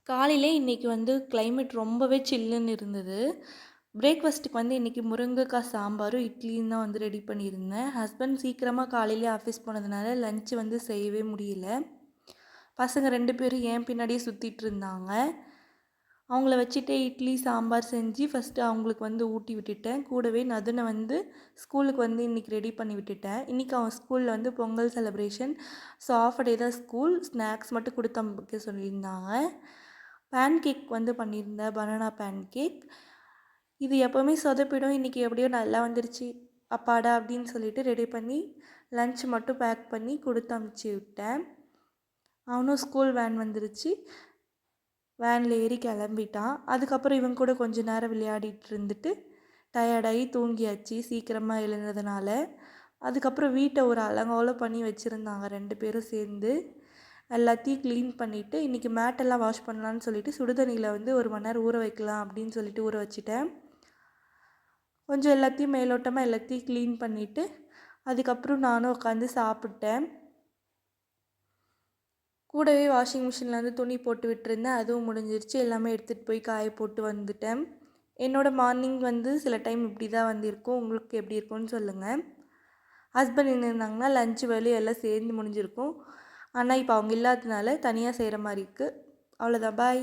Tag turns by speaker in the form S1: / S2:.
S1: காலையிலே இன்னைக்கு கிளைமேட் ரொம்பவே சில்லுன்னு இருந்தது. பிரேக்ஃபாஸ்ட்டுக்கு இன்னைக்கு முருங்கக்காய் சாம்பாரும், இட்லியும் தான் ரெடி பண்ணியிருந்தேன். ஹஸ்பண்ட் சீக்கிரமா காலையிலே ஆஃபீஸ் போனதுனால லஞ்ச் செய்யவே முடியல. பசங்க 2 பேரும் என் பின்னாடியே சுத்திட்டு இருந்தாங்க. அவங்கள வச்சுட்டே இட்லி, சாம்பார் செஞ்சு ஃபஸ்ட்டு அவங்களுக்கு ஊட்டி விட்டுட்டேன். கூடவே நதுன ஸ்கூலுக்கு இன்னைக்கு ரெடி பண்ணி விட்டுட்டேன். இன்னைக்கு அவன் ஸ்கூல்ல Pongal celebration. So half day தான் ஸ்கூல். ஸ்நாக்ஸ் மட்டும் குடுத்து அனுப்ப சொல்லியிருந்தாங்க. பேன் கேக் பண்ணியிருந்தேன். Banana pancake. இது எப்போவுமே சொதப்பிடும். இன்றைக்கி எப்படியோ நல்லா வந்துருச்சு. அப்பாடா அப்படின்னு சொல்லிட்டு ரெடி பண்ணி லன்ச் மட்டும் பேக் பண்ணி கொடுத்து அனுப்பிச்சி விட்டேன். அவனும் ஸ்கூல் வேன் வந்துருச்சு. வேனில் ஏறி கிளம்பிட்டான். அதுக்கப்புறம் இவன் கூட கொஞ்ச நேரம் விளையாடிட்டு இருந்துட்டு டயர்டாகி தூங்கியாச்சு சீக்கிரமாக எழுந்ததுனால. அதுக்கப்புறம் வீட்டை ஒரு அலங்கோலம் பண்ணி வச்சுருந்தாங்க 2 பேரும் சேர்ந்து. எல்லாத்தையும் க்ளீன் பண்ணிவிட்டு இன்றைக்கி மேட்டெல்லாம் வாஷ் பண்ணலான்னு சொல்லிவிட்டு சுடுதண்ணியில் 1 மணி நேரம் ஊற வைக்கலாம் அப்படின்னு சொல்லிட்டு ஊற வச்சுட்டேன். கொஞ்சம் எல்லாத்தையும் மேலோட்டமாக எல்லாத்தையும் க்ளீன் பண்ணிவிட்டு அதுக்கப்புறம் நானும் உட்காந்து சாப்பிட்டேன். கூடவே வாஷிங் மிஷினில் துணி போட்டு விட்டுருந்தேன். அதுவும் முடிஞ்சிருச்சு. எல்லாமே எடுத்துகிட்டு போய் காய போட்டு வந்துட்டேன். என்னோடய மார்னிங் சில டைம் இப்படி தான் இருக்கும். உங்களுக்கு எப்படி இருக்கும்னு சொல்லுங்கள். ஹஸ்பண்ட் இருந்திருந்தாங்கன்னா லஞ்ச் வேலையும் எல்லாம் சேர்ந்து முடிஞ்சிருக்கும். ஆனால் இப்போ அவங்க இல்லாததுனால தனியாக செய்கிற மாதிரி இருக்குது. அவ்வளோதான். பாய்.